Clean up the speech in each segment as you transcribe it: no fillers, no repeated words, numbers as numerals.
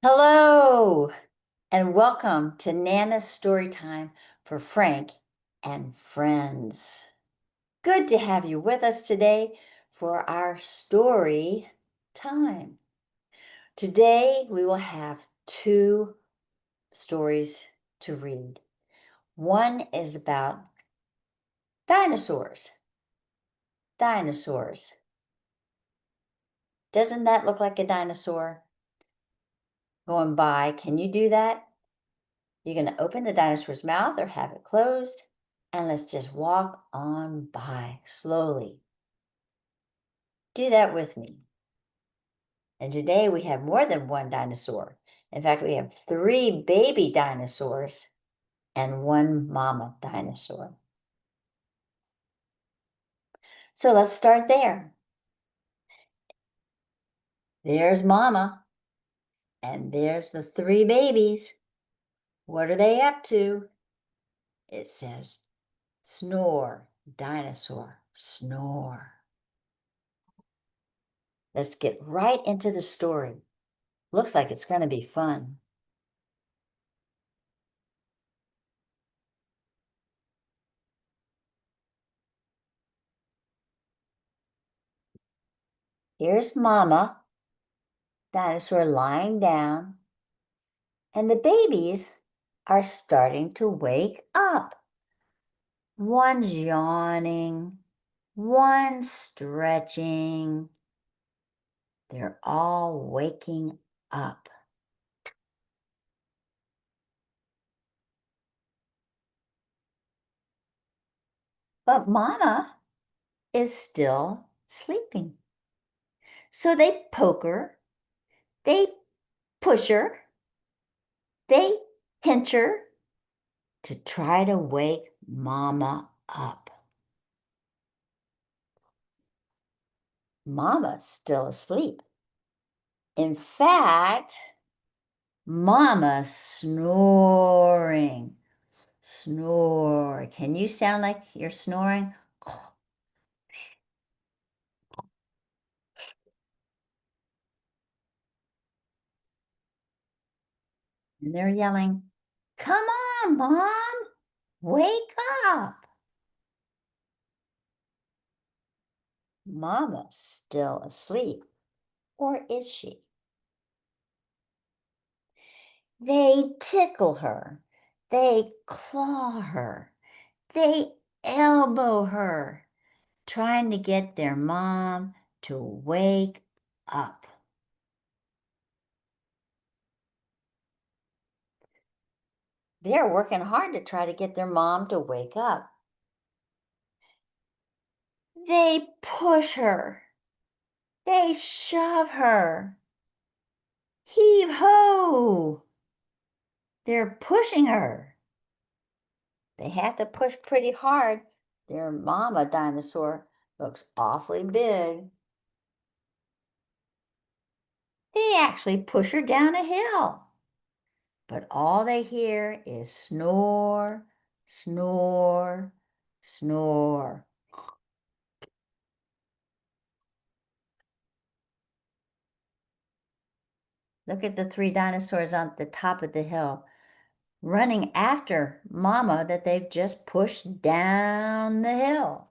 Hello, and welcome to Nana's Story Time for Frank and Friends. Good to have you with us today for our story time. Today we will have two stories to read. One is about dinosaurs. Dinosaurs. Doesn't that look like a dinosaur going by? Can you do that? You're going to open the dinosaur's mouth or have it closed, and let's just walk on by slowly. Do that with me. And today we have more than one dinosaur. In fact, we have three baby dinosaurs and one mama dinosaur. So let's start there. There's mama, and there's the three babies. What are they up to? It says, snore, dinosaur, snore. Let's get right into the story. Looks like it's going to be fun. Here's Mama Dinosaur lying down, and the babies are starting to wake up. One's yawning, one's stretching. They're all waking up. But Mama is still sleeping. So they poke her, they push her, they pinch her to try to wake Mama up. Mama's still asleep. In fact, Mama's snoring. Snore. Can you sound like you're snoring? And they're yelling, "Come on, Mom, wake up." Mama's still asleep. Or is she? They tickle her. They claw her. They elbow her, trying to get their mom to wake up. They're working hard to try to get their mom to wake up. They push her. They shove her. Heave ho! They're pushing her. They have to push pretty hard. Their mama dinosaur looks awfully big. They actually push her down a hill. But all they hear is snore, snore, snore. Look at the three dinosaurs on the top of the hill, running after Mama that they've just pushed down the hill.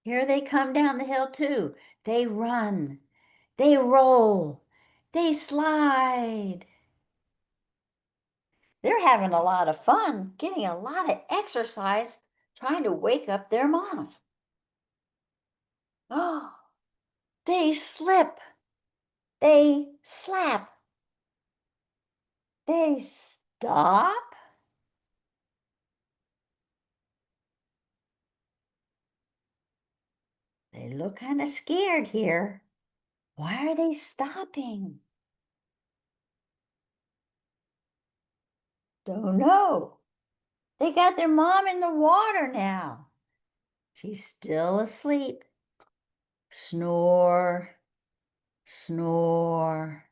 Here they come down the hill too. They run, they roll, they slide. They're having a lot of fun, getting a lot of exercise, trying to wake up their mom. Oh, they slip, they slap, they stop. They look kind of scared here. Why are they stopping? Don't know. They got their mom in the water now. She's still asleep. Snore, snore,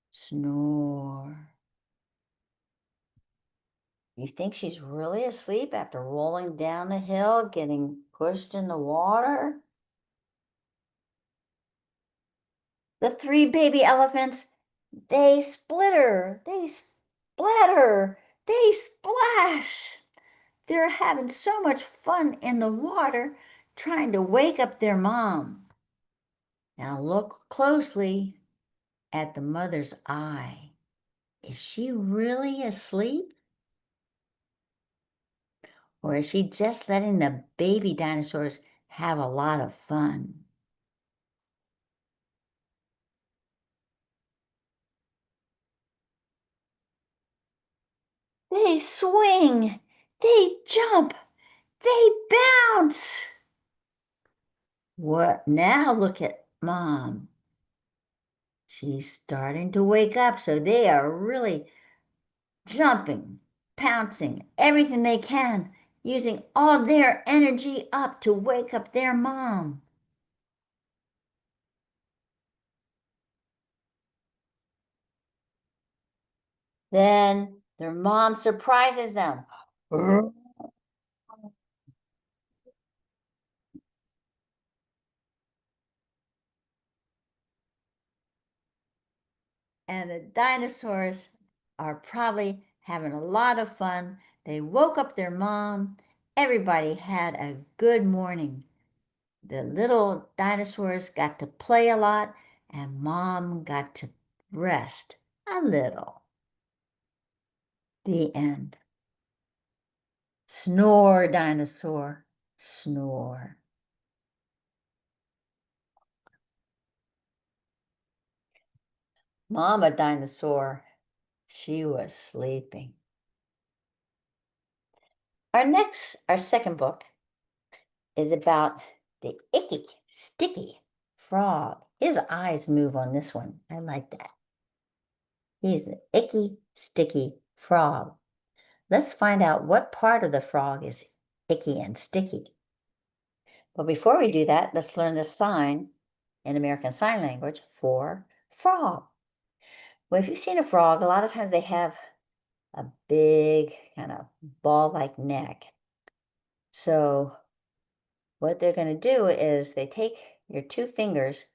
snore. You think she's really asleep after rolling down the hill, getting pushed in the water? The three baby elephants, they splitter, they splatter, they splash. They're having so much fun in the water trying to wake up their mom. Now look closely at the mother's eye. Is she really asleep? Or is she just letting the baby dinosaurs have a lot of fun? They swing, they jump, they bounce. What now? Look at Mom. She's starting to wake up, so they are really jumping, pouncing, everything they can, using all their energy up to wake up their mom. Then their mom surprises them. And the dinosaurs are probably having a lot of fun. They woke up their mom. Everybody had a good morning. The little dinosaurs got to play a lot, and Mom got to rest a little. The end. Snore, dinosaur, snore. Mama Dinosaur, she was sleeping. Our second book is about the icky, sticky frog. His eyes move on this one. I like that. He's an icky, sticky frog. Let's find out what part of the frog is icky and sticky. But before we do that, let's learn the sign in American Sign Language for frog. Well, if you've seen a frog, a lot of times they have a big kind of ball-like neck. So what they're going to do is they take your two fingers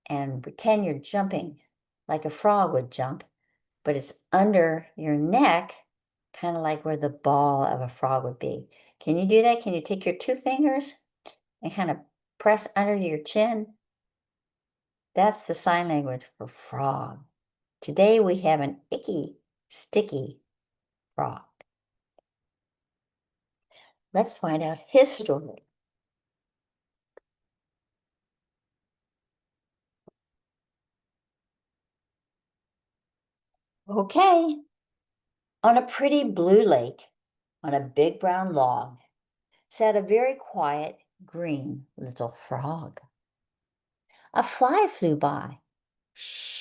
and pretend you're jumping like a frog would jump, but it's under your neck, kind of like where the ball of a frog would be. Can you do that? Can you take your two fingers and kind of press under your chin? That's the sign language for frog. Today we have an icky, sticky frog. Let's find out his story. Okay. On a pretty blue lake, on a big brown log, sat a very quiet, green little frog. A fly flew by. Shh.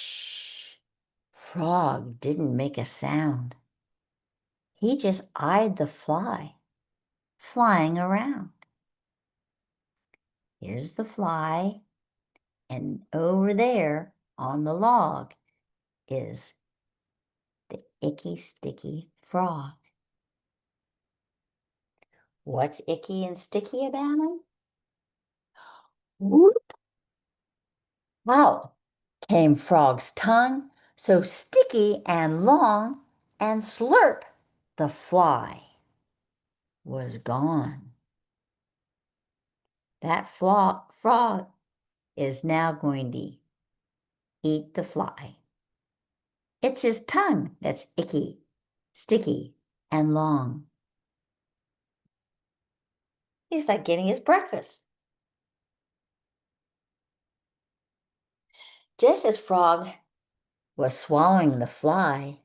Frog didn't make a sound. He just eyed the fly, flying around. Here's the fly, and over there on the log is the icky, sticky frog. What's icky and sticky about him? Whoop! Out came Frog's tongue, so sticky and long, and slurp, the fly was gone. That frog is now going to eat the fly. It's his tongue that's icky, sticky, and long. He's like getting his breakfast. Just as Frog was swallowing the fly,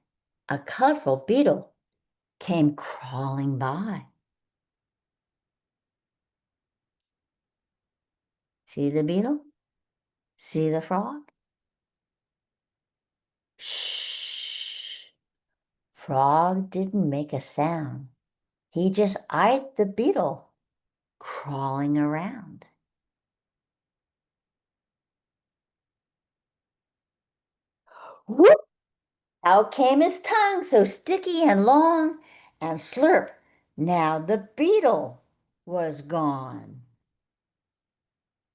a colorful beetle came crawling by. See the beetle? See the frog? Shh. Frog didn't make a sound. He just eyed the beetle crawling around. Whoop! Out came his tongue, so sticky and long, and slurp. Now the beetle was gone.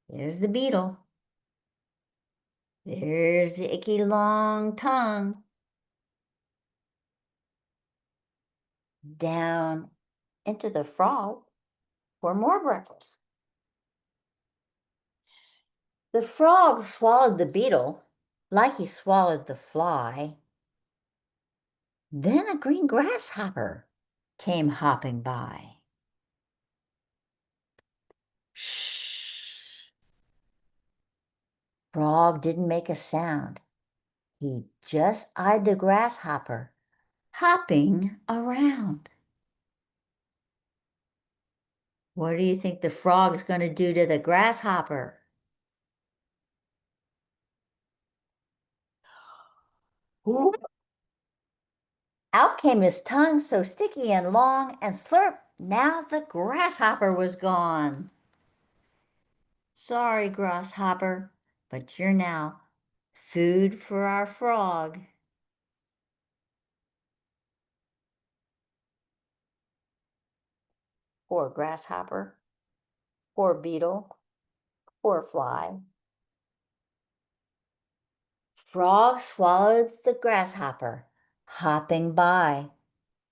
There's the beetle. There's the Icky long tongue down into the frog for more breakfast. The frog swallowed the beetle like he swallowed the fly. Then a green grasshopper came hopping by. Shh! Frog didn't make a sound. He just eyed the grasshopper hopping around. What do you think the frog's going to do to the grasshopper? Whoop. Out came his tongue so sticky and long, and slurp, now the grasshopper was gone. Sorry, grasshopper, but you're now food for our frog. Poor grasshopper, poor beetle, poor fly. Frog swallowed the grasshopper, hopping by,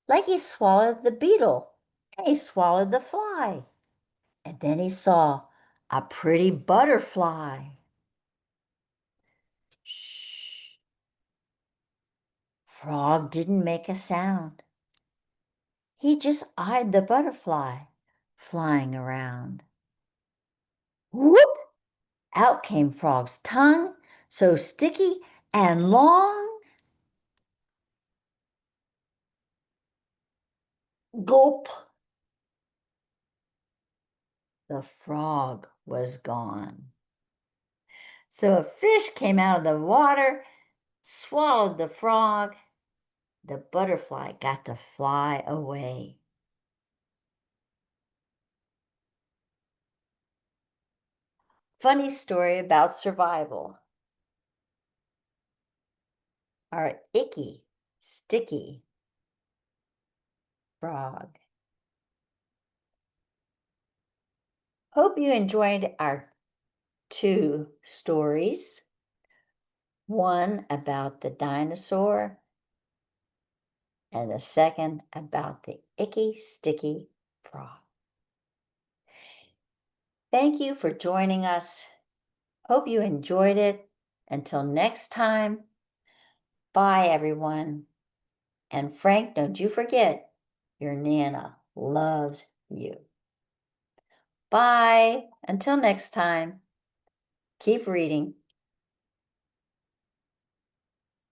like he swallowed the beetle, and he swallowed the fly. And then he saw a pretty butterfly. Shh. Frog didn't make a sound. He just eyed the butterfly flying around. Whoop! Out came Frog's tongue, so sticky and long. Gulp! The frog was gone. So a fish came out of the water, swallowed the frog. The butterfly got to fly away. Funny story about survival. Our icky, sticky frog. Hope you enjoyed our 2 stories. One about the dinosaur and the second about the icky, sticky frog. Thank you for joining us. Hope you enjoyed it. Until next time, bye everyone. And Frank, don't you forget, your Nana loves you. Bye. Until next time, keep reading.